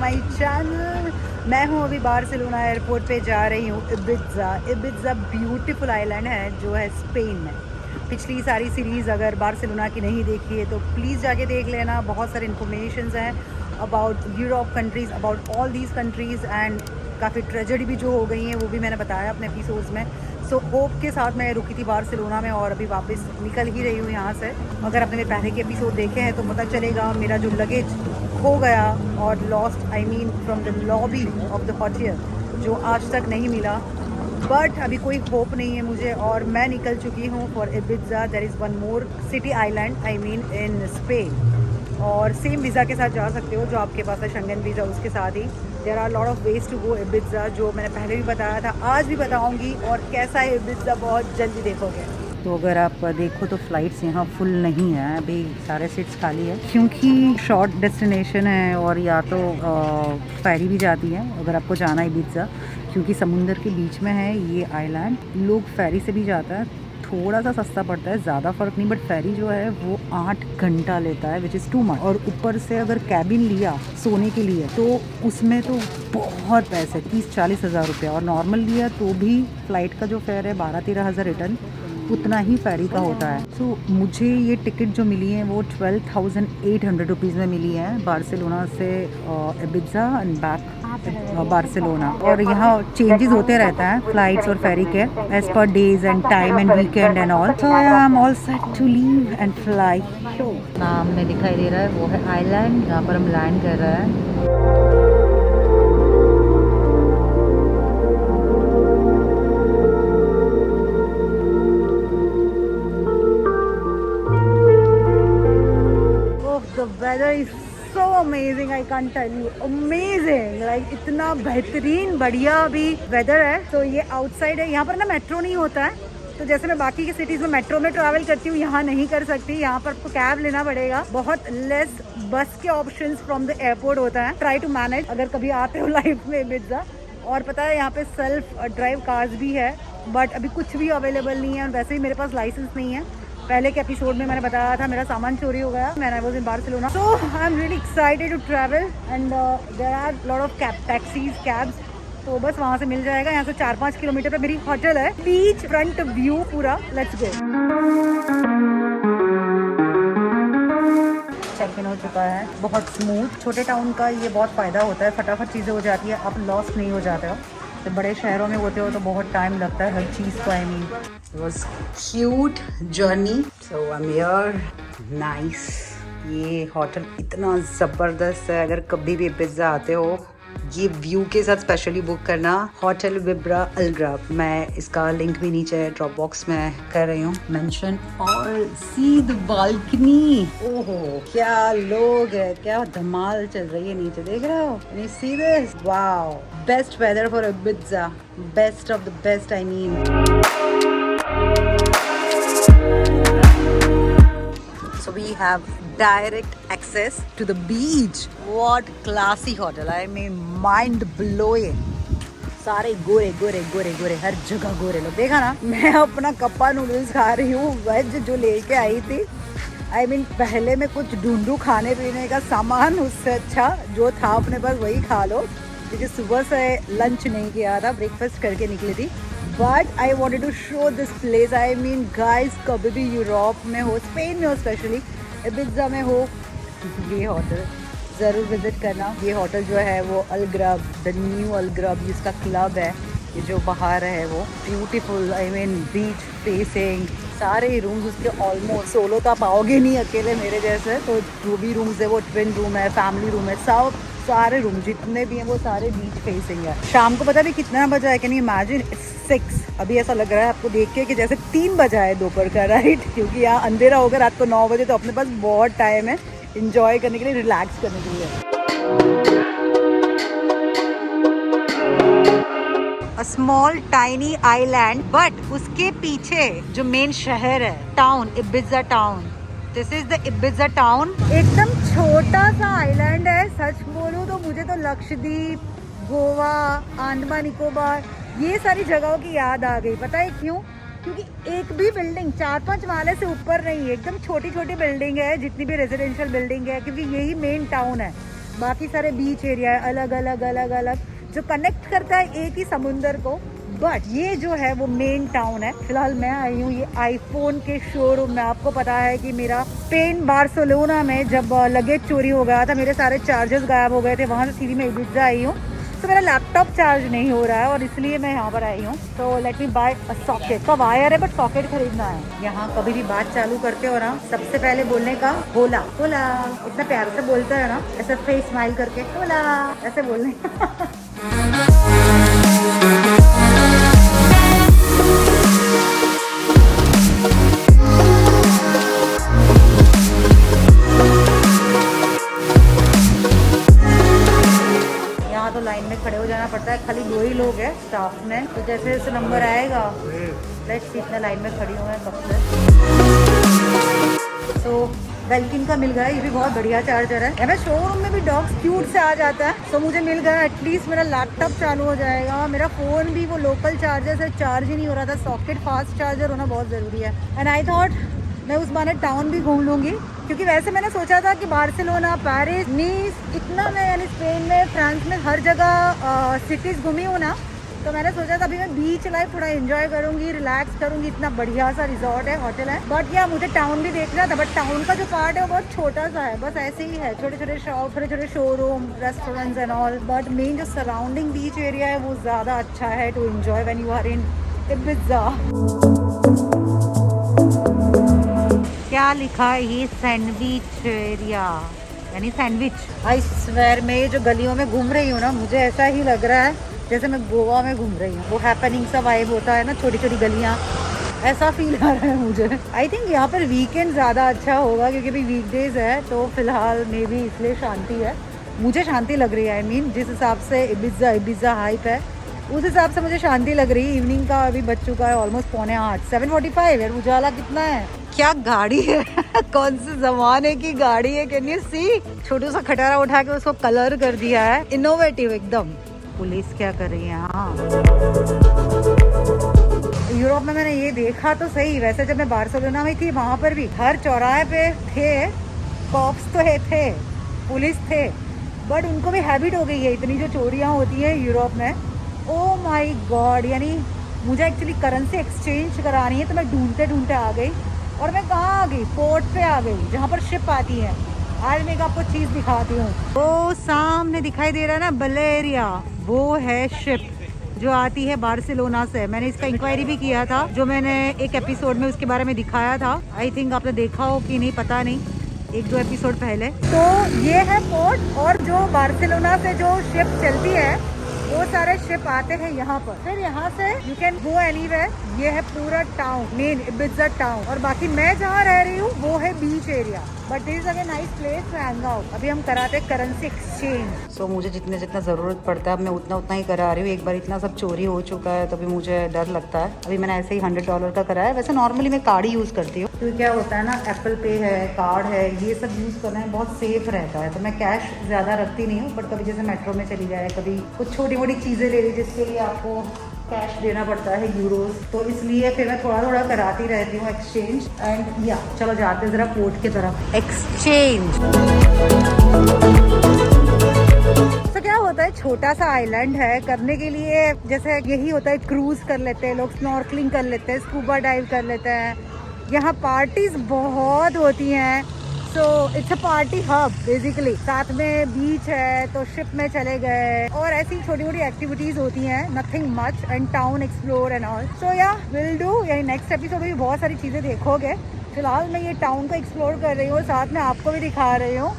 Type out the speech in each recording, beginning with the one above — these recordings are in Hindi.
My channel. मैं हूँ अभी बार्सिलोना एयरपोर्ट पे जा रही हूँ इबिजा। इबिजा ब्यूटीफुल आइलैंड है जो है स्पेन में। पिछली सारी सीरीज़ अगर बार्सिलोना की नहीं देखी है तो प्लीज़ जाके देख लेना। बहुत सारे इन्फॉर्मेशंस हैं about Europe countries, about all these countries and काफ़ी ट्रेजेडी भी जो हो गई हैं वो भी मैंने बताया अपने एपिसोड्स में। सो होप के साथ मैं रुकी थी बार्सिलोना में और अभी वापस निकल ही रही हूँ यहाँ से। अगर आपने मेरे पहले के एपिसोड देखे हैं तो पता चलेगा मेरा जो लगेज खो गया और lost I mean from the lobby of the hotel जो आज तक नहीं मिला। बट अभी कोई होप नहीं है मुझे और मैं निकल चुकी हूँ for Ibiza. There is one more city island I mean in Spain. और सेम वीज़ा के साथ जा सकते हो जो आपके पास है शेंगन वीज़ा, उसके साथ ही there are lot of ways to go Ibiza जो मैंने पहले भी बताया था, आज भी बताऊंगी। और कैसा है इबिजा बहुत जल्दी देखोगे। तो अगर आप देखो तो फ़्लाइट्स यहाँ फुल नहीं है, अभी सारे सीट्स खाली है क्योंकि शॉर्ट डेस्टिनेशन है और या तो फेरी भी जाती है अगर आपको जाना है इबिजा, क्योंकि समुंदर के बीच में है ये आइलैंड। लोग फेरी से भी जाता है, थोड़ा सा सस्ता पड़ता है, ज़्यादा फ़र्क नहीं, बट फेरी जो है वो 8 घंटा लेता है विच इज़ टू मच। और ऊपर से अगर कैबिन लिया सोने के लिए तो उसमें तो बहुत पैसे 30-40 हज़ार रुपये, और नॉर्मल लिया तो भी फ़्लाइट का जो फेयर है 12-13 हज़ार रिटर्न, उतना ही फेरी का होता है। सो मुझे ये टिकट जो मिली है वो 12,800 रुपीज़ में मिली है बार्सिलोना से इबिजा एंड बैक बार्सिलोना। और यहाँ चेंजेस होते रहता है फ्लाइट्स और फेरी के as per days and time and weekend and all. So I am all set to leave and fly. सामने दिखाई दे रहा है वो है आइलैंड जहाँ पर हम लैंड कर रहे हैं। The weather is so amazing, I can't tell you, amazing, like इतना बेहतरीन बढ़िया अभी वेदर है। तो ये आउटसाइड है, यहाँ पर ना मेट्रो नहीं होता है, तो जैसे मैं बाकी की सिटीज़ में मेट्रो में ट्रैवल करती हूँ यहाँ नहीं कर सकती। यहाँ पर आपको कैब लेना पड़ेगा, बहुत लेस बस के ऑप्शंस फ्रॉम द एयरपोर्ट होता है। ट्राई टू मैनेज अगर कभी आते हो लाइफ में इबिजा। और पता है यहाँ पे सेल्फ ड्राइव कार्स भी है, बट अभी कुछ भी अवेलेबल नहीं है और वैसे ही मेरे पास लाइसेंस नहीं है। पहले के एपिसोड में मैंने बताया था मेरा सामान चोरी हो गया man I was in Barcelona. So I am really excited to travel and there are lot of taxis cabs, तो बस वहाँ से मिल जाएगा। यहाँ से 4-5 किलोमीटर पे मेरी होटल है, बीच फ्रंट व्यू पूरा। Let's go. चेक इन हो चुका है, बहुत स्मूथ। छोटे टाउन का ये बहुत फ़ायदा होता है, फटाफट चीज़ें हो जाती है, आप लॉस्ट नहीं हो जाते हो। तो बड़े शहरों में होते हो तो बहुत टाइम लगता है हर चीज़ को। I mean it was cute journey. So I am here, nice. ये होटल इतना ज़बरदस्त है, अगर कभी भी इबिजा आते हो ये व्यू के साथ स्पेशली बुक करना, होटल विब्रा अलग्राब। मैं इसका लिंक भी नीचे ड्रॉप बॉक्स में कर रही हूँ मेंशन। और सी द बालकनी, ओहो क्या लोग है, क्या धमाल चल रही है नीचे, देख रहे हो? Can you see this? Wow, best weather for Ibiza, best of the best I mean. So we have direct access to the beach. What classy hotel, I mean mind blowing. सारे गोरे गोरे गोरे गोरे, हर जगह गोरे लोग। देखा ना, मैं अपना कप्पा नूडल्स खा रही हूँ वेज जो लेके आई थी। I mean पहले मैं कुछ ढूंढूं खाने पीने का सामान, उससे अच्छा जो था अपने पास वही खा लो, क्योंकि सुबह से लंच नहीं किया था, ब्रेकफास्ट करके निकली थी। But I wanted to show this place. I mean guys, कभी भी यूरोप में हो, स्पेन में हो, स्पेशली इबिजा में हो, ये होटल ज़रूर विज़िट करना। ये होटल जो है वो अलग्राब, द न्यू अलग्राब जिसका क्लब है, ये जो बाहर है वो beautiful. I mean beach facing, सारे रूम्स उसके ऑलमोस्ट, सोलो तो आप आओगे नहीं अकेले मेरे जैसे, तो जो भी रूम्स है वो ट्विन रूम है, फैमिली रूम है, सब सारे रूम जितने भी हैं वो सारे बीच फेसिंग है। शाम को पता भी कितना बजा है, कैन यू इमेजिन? इट्स 6। अभी ऐसा लग रहा है आपको देख के कि जैसे 3 बजा है दोपहर का, राइट? क्योंकि यहाँ अंधेरा होगा रात को 9 बजे, तो अपने पास बहुत टाइम है इंजॉय करने के लिए, रिलैक्स करने के लिए। A small tiny island, but उसके पीछे जो मेन शहर है, town, Ibiza town. This is the Ibiza town. एकदम छोटा सा आइलैंड है, सच बोलूं तो मुझे तो लक्षद्वीप, गोवा, अंडमान निकोबार, ये सारी जगहों की याद आ गई। पता है क्यों? क्योंकि एक भी बिल्डिंग 4-5 माले से ऊपर नहीं है, एकदम छोटी छोटी बिल्डिंग है, जितनी भी रेजिडेंशियल बिल्डिंग है, क्योंकि यही मेन टाउन है। बाकी सारे बीच एरिया है अलग अलग अलग अलग जो कनेक्ट करता है एक ही समुंदर को। बट ये जो है वो मेन टाउन है। फिलहाल मैं आई हूँ ये आईफोन के शोरूम में। आपको पता है कि मेरा स्पेन बार्सिलोना में जब लगेज चोरी हो गया था, मेरे सारे चार्जर्स गायब हो गए थे, वहाँ से सीधी मैं इबिजा आई हूँ। तो मेरा लैपटॉप चार्ज नहीं हो रहा है और इसलिए मैं यहाँ पर आई हूँ। तो let me buy a socket. तो वायर है बट सॉकेट खरीदना है। यहाँ कभी भी बात चालू करते हो ना, सबसे पहले बोलने का होला होला। इतना प्यार से बोलते हैं ना, ऐसे फेस स्माइल करके होला ऐसे बोलने तो लाइन में खड़े हो जाना पड़ता है। खाली 2 ही लोग हैं स्टाफ में, तो जैसे जैसे नंबर आएगा लेट्स सी। इतना लाइन में खड़ी हूँ मैं कब से। तो बेल्किन का मिल गया, ये भी बहुत बढ़िया चार्जर है। मैं शोरूम में भी डॉग्स क्यूट से आ जाता है, तो मुझे मिल गया। एटलीस्ट मेरा लैपटॉप चालू हो जाएगा। मेरा फ़ोन भी वो लोकल चार्जर से चार्ज ही नहीं हो रहा था। सॉकेट फास्ट चार्जर होना बहुत ज़रूरी है। एंड आई थॉट मैं उस बार टाउन भी घूम लूँगी, क्योंकि वैसे मैंने सोचा था कि बार्सिलोना, पेरिस, नीस, इतना मैं यानी स्पेन में, फ्रांस में हर जगह सिटीज़ घूमी हूँ ना, तो मैंने सोचा था अभी मैं बीच लाइफ थोड़ा एंजॉय करूँगी, रिलैक्स करूँगी। इतना बढ़िया सा रिजॉर्ट है, होटल है। बट या मुझे टाउन भी देखना था, बट टाउन का जो पार्ट है वो बहुत छोटा सा है। बस ऐसे ही है, छोटे छोटे शॉप, छोटे छोटे showroom, restaurants and all. But main जो सराउंडिंग बीच एरिया है वो ज़्यादा अच्छा है to enjoy when you are in Ibiza. क्या लिखा है ये? सैंडविच एरिया यानी सैंडविच। आई स्वेयर में ये जो गलियों में घूम रही हूँ ना, मुझे ऐसा ही लग रहा है जैसे मैं गोवा में घूम रही हूँ। वो हैपनिंग सा वाइब होता है ना, छोटी छोटी गलियाँ, ऐसा फील आ रहा है मुझे। आई थिंक यहाँ पर वीकेंड ज़्यादा अच्छा होगा, क्योंकि अभी वीकडेज है, तो फिलहाल मे भी इसलिए शांति है। मुझे शांति लग रही है। आई मीन जिस हिसाब से इबिजा हाइप है उस हिसाब से मुझे शांति लग रही है। इवनिंग का अभी बज चुका है ऑलमोस्ट 7:45, 7:45 है। उजाला कितना है? क्या गाड़ी है कौन से जमाने की गाड़ी है? कैन यू सी? छोटू सा खटारा उठा के उसको कलर कर दिया है, इनोवेटिव एकदम। पुलिस क्या कर रही है? हाँ, यूरोप में मैंने ये देखा तो सही। वैसे जब मैं बार्सिलोना में थी वहाँ पर भी हर चौराहे पे थे कॉप्स, तो थे, पुलिस थे, बट उनको भी हैबिट हो गई है इतनी जो चोरियाँ होती हैं यूरोप में। ओ माय गॉड, यानी मुझे एक्चुअली करेंसी एक्सचेंज करानी है, तो मैं ढूंढते ढूंढते आ गई। और मैं कहाँ आ गई? पोर्ट पे आ गई, जहाँ पर शिप आती है। आज मैं आपको चीज़ दिखाती हूँ। वो सामने दिखाई दे रहा है ना बलेरिया, वो है शिप जो आती है बार्सिलोना से। मैंने इसका इंक्वायरी भी किया था, जो मैंने एक एपिसोड में उसके बारे में दिखाया था। आई थिंक आपने देखा हो कि नहीं पता नहीं, 1-2 एपिसोड पहले। तो ये है पोर्ट, और जो बार्सिलोना से जो शिप चलती है वो सारे शिप आते हैं यहाँ पर। फिर यहाँ से यू कैन गो एनीवेयर। ये है पूरा टाउन, मेन इबिजा टाउन। और बाकी मैं जहाँ रह रही हूँ वो है beach area. But this is a nice place to hang out. अभी हम कराते हैं करेंसी एक्सचेंज। सो मुझे जितना जितना ज़रूरत पड़ता है अब मैं उतना उतना ही करा रही हूँ। एक बार इतना सब चोरी हो चुका है तो अभी मुझे डर लगता है। अभी मैंने ऐसे ही $100 का कराया। वैसे नॉर्मली मैं कार्ड ही यूज़ करती हूँ, क्योंकि क्या होता है ना, एप्पल पे है, कार्ड है, ये सब यूज़ करना है बहुत सेफ रहता है। तो मैं कैश ज़्यादा रखती नहीं हूँ, बट कभी जैसे मेट्रो में चली जाए, कभी कुछ छोटी मोटी चीज़ें ले ली जिसके लिए आपको कैश देना पड़ता है, यूरोस, तो इसलिए फिर मैं थोड़ा थोड़ा कराती रहती हूँ एक्सचेंज। एंड या चलो जाते ज़रा पोर्ट की तरफ। एक्सचेंज तो क्या होता है, छोटा सा आइलैंड है। करने के लिए जैसे यही होता है, क्रूज कर लेते हैं लोग, स्नॉर्कलिंग कर लेते हैं, स्कूबा डाइव कर लेते हैं। यहाँ पार्टीज बहुत होती हैं। So it's a party hub basically. साथ में बीच है तो शिप में चले गए, और ऐसी छोटी मोटी एक्टिविटीज होती हैं, nothing much, and town explore and all. So yeah will do. यानी नेक्स्ट एपिसोड में भी बहुत सारी चीज़ें देखोगे। फिलहाल मैं ये टाउन को एक्सप्लोर कर रही हूँ, साथ में आपको भी दिखा रही हूँ।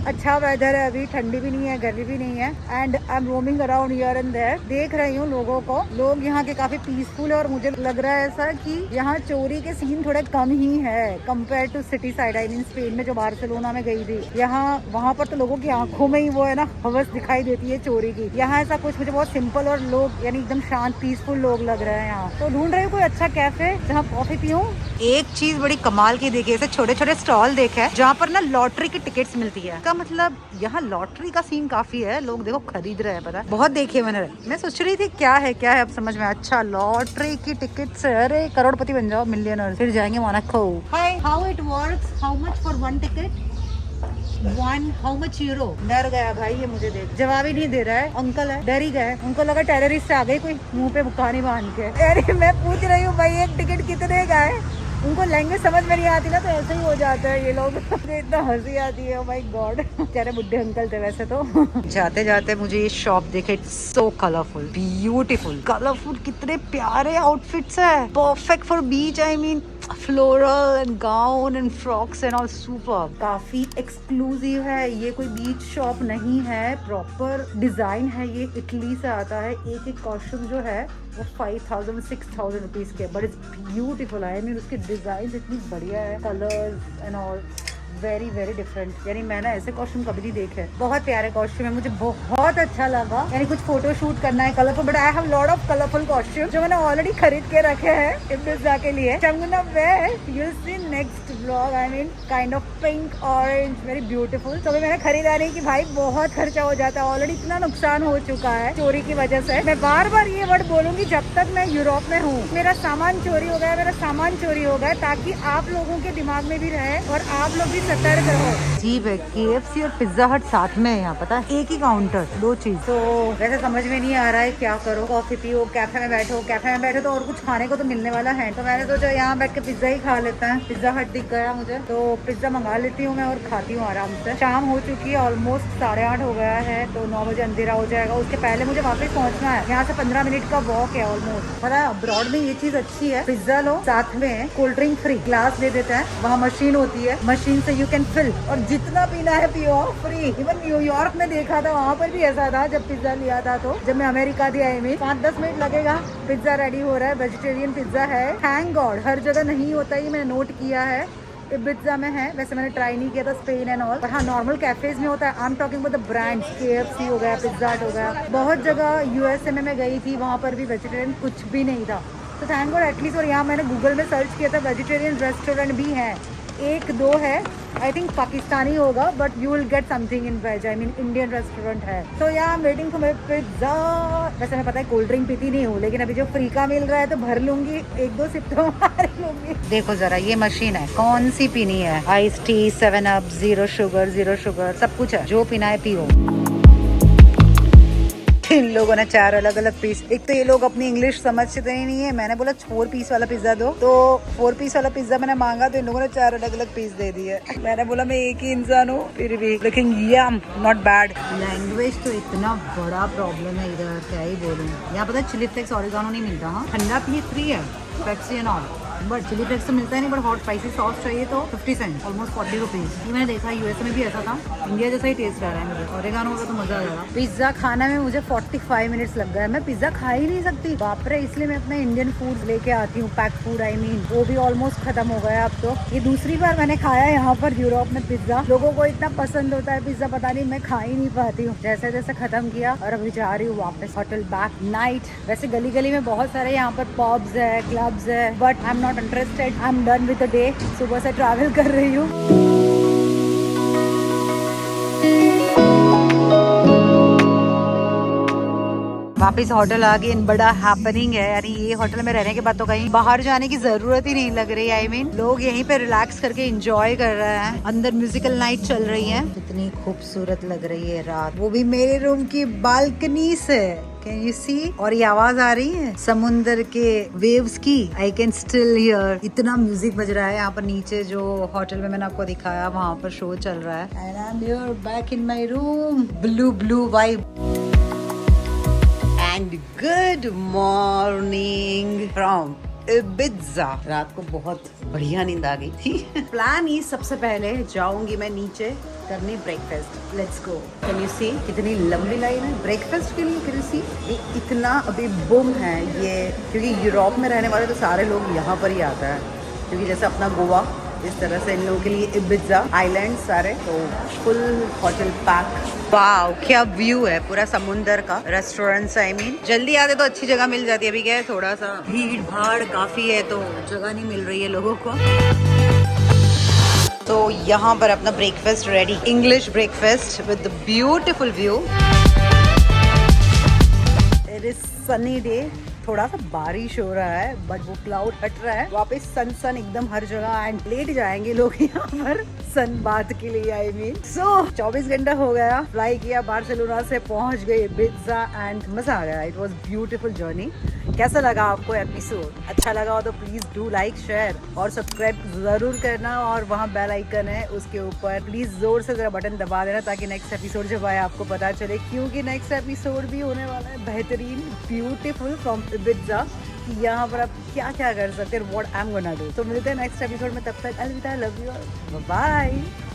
अच्छा वेदर है, अभी ठंडी भी नहीं है, गर्मी भी नहीं है। And I am roaming around here and there, देख रही हूँ लोगों को। लोग यहाँ के काफी पीसफुल है, और मुझे लग रहा है ऐसा कि यहाँ चोरी के सीन थोड़े कम ही है compare to city side. I mean Spain में जो बार्सिलोना में गई थी, यहाँ वहाँ पर तो लोगों की आंखों में ही वो है ना, हवस दिखाई देती है चोरी की। यहाँ ऐसा कुछ, मुझे बहुत सिंपल और लोग यानी एकदम शांत पीसफुल लोग लग रहे हैं यहाँ। तो ढूंढ रही हूँ कोई अच्छा कैफे जहाँ कॉफी पीऊँ। एक चीज बड़ी कमाल की देखी, ऐसे छोटे छोटे स्टॉल देखे हैं जहाँ पर ना लॉटरी की टिकट्स मिलती है। का मतलब यहाँ लॉटरी का सीन काफी है, लोग देखो खरीद रहे हैं, पता है, बहुत देखे मैंने। मैं सोच रही थी क्या है अब समझ में। अच्छा, लॉटरी की टिकट्स। अरे करोड़पति बन जाओ, मिलियनर, फिर जाएंगे Monaco. Hi, how it works, how much for one ticket? One how much euro. डर गया भाई ये मुझे देख, जवाब ही नहीं दे रहा है। अंकल है, डर ही गए, उनको लगा टेररिस्ट आ गई कोई मुंह पे बुखानी बांध के। अरे मैं पूछ रही हूँ भाई एक टिकट कितने का है, उनको लैंग्वेज समझ में नहीं आती ना तो ऐसे ही हो जाता है ये लोग। मुझे इतना हंसी आती है, ओह माय गॉड। बेचारे बुड्ढे अंकल थे वैसे तो। जाते जाते मुझे ये शॉप देखे, it's so colourful, beautiful, colourful, कितने प्यारे आउटफिट्स है, perfect for beach. I mean floral and gown and frocks and all, super. काफी एक्सक्लूसिव है, ये कोई बीच शॉप नहीं है, प्रॉपर डिजाइन है, ये इटली से आता है। एक एक कॉस्ट्यूम जो है वो 5000-6000 रुपीज के, but it's beautiful. I mean उसकी डिजाइन इतनी बढ़िया है, colours and all very very different. यानी मैंने ऐसे कॉस्ट्यूम कभी नहीं देखे, बहुत प्यारे कॉस्ट्यूम है, मुझे बहुत अच्छा लगा। यानी कुछ फोटो शूट करना है colourful, but I have lot of colourful costume जो मैंने ऑलरेडी खरीद के रखे हैं इब्बिज़ा के लिए। You see next vlog. I mean kind of pink orange, very beautiful. तो मैंने खरीदा नहीं कि भाई बहुत खर्चा हो जाता है, ऑलरेडी इतना नुकसान हो चुका है चोरी की वजह से। मैं बार बार ये वर्ड बोलूंगी जब तक मैं यूरोप में हूँ, मेरा सामान चोरी हो गया, मेरा सामान चोरी हो गया, ताकि आप लोगों के दिमाग में भी रहे और आप लोग भी सतर्क रहो। अजीब है, KFC और पिज्जा हट साथ में है यहाँ, पता है, एक ही काउंटर, दो चीज। तो वैसे समझ में नहीं आ रहा है क्या करो, कॉफी पियो, कैफे में बैठो तो और कुछ खाने को तो मिलने वाला है। तो मैंने सोचा यहाँ बैठ के पिज्जा ही खा लेता है। पिज्जा हट दिख गया मुझे तो पिज्जा मंगा लेती हूँ मैं और खाती हूँ आराम से। शाम हो चुकी है, ऑलमोस्ट 8:30 हो गया है, तो 9 बजे अंधेरा हो जाएगा। उसके पहले मुझे वापस पहुँचना है, यहाँ से 15 मिनट का वॉक है ऑलमोस्ट। पता है अब्रॉड में ये चीज अच्छी है, पिज्जा लो साथ में कोल्ड ड्रिंक फ्री, ग्लास दे देते हैं, वहाँ मशीन होती है, मशीन से यू कैन फिल और जितना पीना है पियो फ्री। इवन न्यूयॉर्क में देखा था, वहाँ पर भी ऐसा था जब पिज्जा लिया था। तो जब मैं अमेरिका थी, आई मीन 5-10 मिनट लगेगा, पिज्जा रेडी हो रहा है। वेजिटेरियन पिज्जा है, थैंक गॉड। हर जगह नहीं होता, ये मैंने नोट किया है, इबिजा में है। वैसे मैंने ट्राई नहीं किया था स्पेन एंड ऑल, पर हाँ नॉर्मल कैफेज में होता है। I am talking about the brands, KFC हो गया, पिज्जा हट हो गया। बहुत जगह USA में मैं गई थी, वहाँ पर भी वेजिटेरियन कुछ भी नहीं था। तो थैंक गॉड एटलीस्ट। और यहाँ मैंने गूगल में सर्च किया था, वेजिटेरियन रेस्टोरेंट भी है, 1-2 है, आई थिंक पाकिस्तानी होगा, but you will get something in veg. I mean Indian restaurant है। तो यहाँ I am waiting for my pizza. वैसे मैं पता है कोल्ड ड्रिंक पीती नहीं हूँ, लेकिन अभी जो फ्री का मिल रहा है तो भर लूंगी, 1-2 सिप तो मार लूंगी। देखो जरा ये मशीन है, कौन सी पीनी है, आइस टी, 7 अप, 0 शुगर, सब कुछ है, जो पीना है पियो। इन लोगों ने 4 अलग अलग पीस। एक तो ये लोग अपनी इंग्लिश समझते ही नहीं है। मैंने बोला 4 पीस वाला पिज्जा दो, तो 4 पीस वाला पिज्जा मैंने मांगा तो इन लोगों ने 4 अलग अलग पीस दे दिए। मैंने बोला मैं एक ही इंसान हूँ, फिर भी लेकिन यम नॉट बैड। लैंग्वेज तो इतना बड़ा प्रॉब्लम है इधर, क्या ही बोलूँ। यहाँ पता है चिली फ्लेक्स ऑरिगानो नहीं मिलता, हाँ ठंडा पिए फ्री है, Pepsi and all, but chilli flakes तो मिलता ही नहीं। बट हॉट स्पाइसी सॉस चाहिए तो 50 सेंट, ऑलमोस्ट 40 रुपीज। ये मैंने देखा USA में भी ऐसा था, इंडिया जैसा ही टेस्ट आ रहा है मुझे। ऑरिगानो होगा तो मजा आ जाएगा। पिज्जा खाना में मुझे 45 मिनट्स लग गए, मैं पिज्जा खा ही नहीं सकती, बाप रे। इसलिए मैं अपना इंडियन फूड लेके आती हूँ, पैक फूड। आई मीन वो भी ऑलमोस्ट खत्म हो गया अब तो। ये दूसरी बार मैंने खाया यहाँ पर यूरोप में पिज्जा। लोगों को इतना पसंद होता है पिज्जा, पता नहीं मैं खा ही नहीं पाती हूँ। जैसे जैसे खत्म किया और अभी जा रही हूँ वापस होटल बैक नाइट। वैसे गली गली में बहुत सारे यहाँ पर पब्स है, क्लब्स है, but I am not interested. I am done with the day. सुबह से ट्रैवल कर रही हूँ। वापिस होटल आ गई, बड़ा हैपनिंग है। यानी ये होटल में रहने के बाद तो कहीं बाहर जाने की जरूरत ही नहीं लग रही। आई मीन लोग यहीं पे रिलैक्स करके एंजॉय कर रहे हैं। अंदर म्यूजिकल नाइट चल रही है, इतनी खूबसूरत लग रही है रात, वो भी मेरे रूम की बालकनी से। Can you see? और ये आवाज आ रही है समुंदर के वेव्स की। I can still hear। इतना म्यूजिक बज रहा है यहाँ पर नीचे, जो होटल में मैंने आपको दिखाया वहाँ पर शो चल रहा है। And I'm here back in my room। blue vibe। And good morning from Ibiza। रात को बहुत बढ़िया नींद आ गई थी। प्लान ही सबसे पहले जाऊंगी मैं नीचे करने breakfast. Let's go. Can you see कितनी लंबी लाइन है ब्रेकफास्ट के लिए। कैन यू सी ये इतना अभी बुम है ये, क्योंकि यूरोप में रहने वाले तो सारे लोग यहाँ पर ही आता है, क्योंकि जैसे अपना गोवा, इस तरह से इन लोगों के लिए इबिजा आइलैंड सारे। तो फुल होटल पैक। वाओ क्या व्यू है पूरा समुंदर का। रेस्टोरेंट्स आई मीन जल्दी आते तो अच्छी जगह मिल जाती है। अभी क्या है थोड़ा सा भीड़ भाड़ काफी है तो जगह नहीं मिल रही है लोगों को। तो यहाँ पर अपना breakfast ready, English breakfast with beautiful view. It is sunny day, थोड़ा सा बारिश हो रहा है बट वो क्लाउड हट रहा है, वहाँ पे सन एकदम हर जगह एंड लेट जाएंगे लोग यहाँ पर सन बात के लिए। आई मीन सो 24 घंटा हो गया, फ्लाई किया बार्सिलोना से, पहुंच गए इबिजा एंड मजा आ गया। It was beautiful journey. कैसा लगा आपको एपिसोड? अच्छा लगा हो तो प्लीज डू लाइक शेयर और सब्सक्राइब जरूर करना, और वहाँ बेल आइकन है उसके ऊपर प्लीज जोर से जरा बटन दबा देना ताकि नेक्स्ट एपिसोड जब आए आपको पता चले, क्योंकि नेक्स्ट एपिसोड भी होने वाला है बेहतरीन, ब्यूटीफुल फ्रॉम इबिजा, कि यहाँ पर आप क्या क्या कर सकते हैं, what I am gonna do. तो मिलते हैं नेक्स्ट एपिसोड में, तब तक अलविदा, लव यू, बाय।